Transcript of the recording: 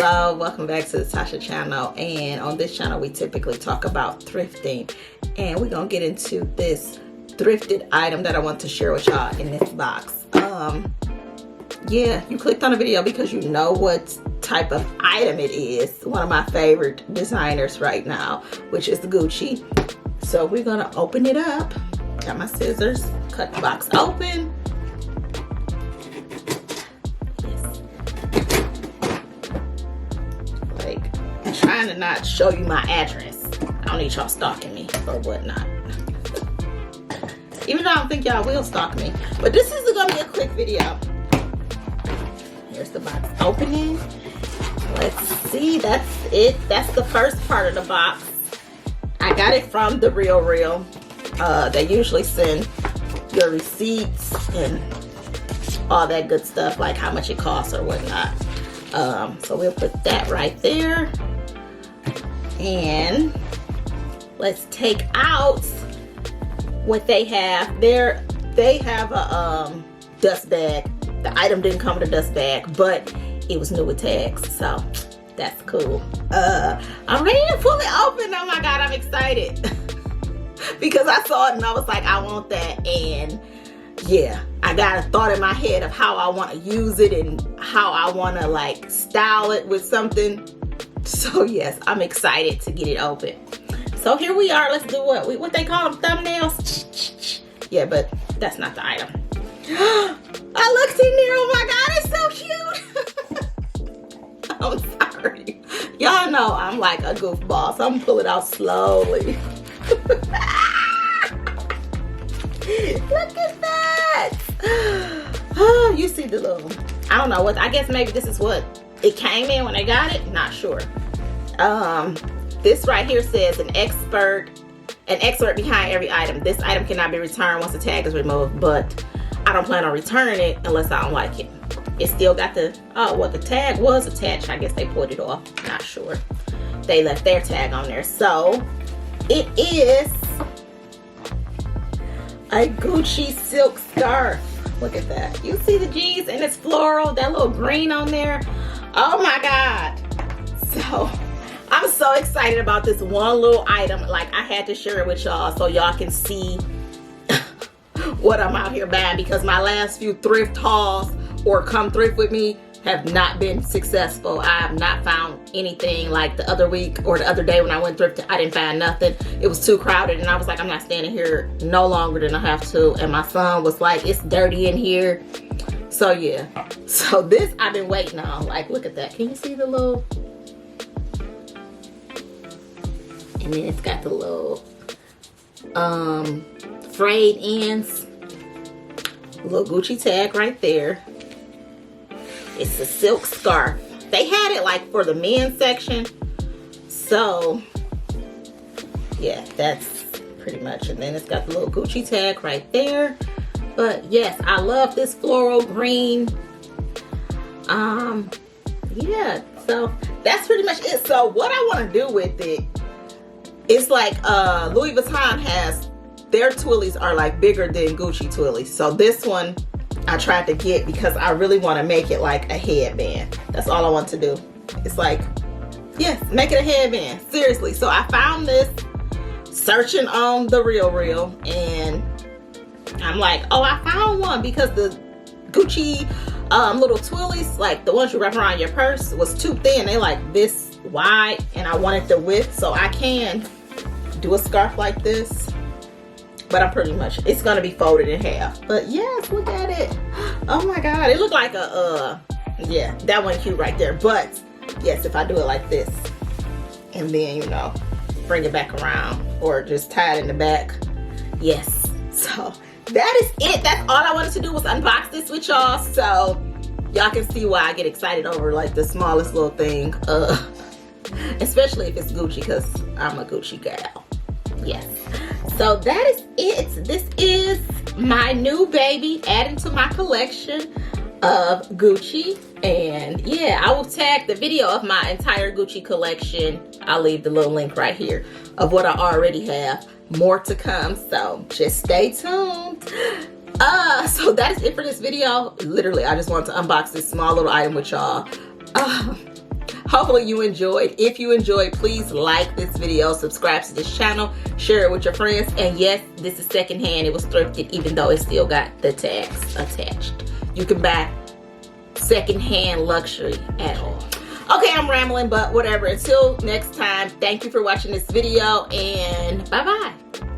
Hello, welcome back to the Tasha Channel, and on this channel we typically talk about thrifting, and we're gonna get into this thrifted item that I want to share with y'all in this box. Yeah, you clicked on the video because you know what type of item it is. One of my favorite designers right now, which is Gucci. So we're gonna open it up. Got my scissors, cut the box open. I'm trying to not show you my address. I don't need y'all stalking me or whatnot. Even though I don't think y'all will stalk me. But this is gonna be a quick video. Here's the box opening. Let's see, that's it. That's the first part of the box. I got it from the RealReal. They usually send your receipts and all that good stuff, like how much it costs or whatnot. So we'll put that right there. And let's take out what they have there. They have a dust bag. The item didn't come with a dust bag, but it was new with tags, so that's cool. I'm ready to pull it open. Oh my god, I'm excited because I saw it and I was like, I want that. And yeah, I got a thought in my head of how I want to use it and how I want to like style it with something. So yes, I'm excited to get it open. So here we are. Let's do what they call them, thumbnails. Yeah, but that's not the item. I looked in there. Oh my god, it's so cute. I'm sorry. Y'all know I'm like a goofball, so I'm gonna pull it out slowly. Look at that. Oh, you see the little, I don't know what, I guess maybe this is what it came in when I got it. Not sure. This right here says an expert behind every item. This item cannot be returned once the tag is removed, but I don't plan on returning it unless I don't like it. It still got the, the tag was attached. I guess they pulled it off. Not sure. They left their tag on there. So it is a Gucci silk scarf. Look at that. You see the G's and it's floral, that little green on there. Oh my god. So I'm so excited about this one little item. Like, I had to share it with y'all so y'all can see what I'm out here buying, because my last few thrift hauls or come thrift with me have not been successful. I have not found anything. Like the other week or the other day when I went thrifting, I didn't find nothing. It was too crowded and I was like, I'm not standing here no longer than I have to. And my son was like, it's dirty in here. So yeah, so this I've been waiting on. Like, look at that. Can you see the little, and then it's got the little frayed ends, little Gucci tag right there. It's a silk scarf. They had it like for the men's section. So yeah, that's pretty much. And then it's got the little Gucci tag right there. But yes, I love this floral green. Yeah, so that's pretty much it. So what I want to do with it, it's like Louis Vuitton has, their twillies are like bigger than Gucci twillies. So this one I tried to get because I really want to make it like a headband. That's all I want to do. It's like, yes, make it a headband. Seriously. So I found this searching on the RealReal, and I'm like, oh, I found one, because the Gucci little twillies, like the ones you wrap around your purse, was too thin. They like this wide, and I wanted the width, so I can do a scarf like this. But I'm pretty much, it's gonna be folded in half. But yes, look at it. Oh my god, it looked like a yeah, that one cute right there. But yes, if I do it like this and then, you know, bring it back around or just tie it in the back. Yes. So that is it. That's all I wanted to do was unbox this with y'all, so y'all can see why I get excited over like the smallest little thing, especially if it's Gucci, because I'm a Gucci gal. Yes. So that is it. This is my new baby added to my collection of Gucci. And yeah, I will tag the video of my entire Gucci collection. I'll leave the little link right here of what I already have. More to come, so just stay tuned. So that is it for this video. Literally, I just wanted to unbox this small little item with y'all. Hopefully you enjoyed. If you enjoyed, please like this video, subscribe to this channel, share it with your friends. And yes, this is secondhand. It was thrifted, even though it still got the tags attached. You can buy secondhand luxury at all. Okay, I'm rambling, but whatever. Until next time, thank you for watching this video, and bye-bye.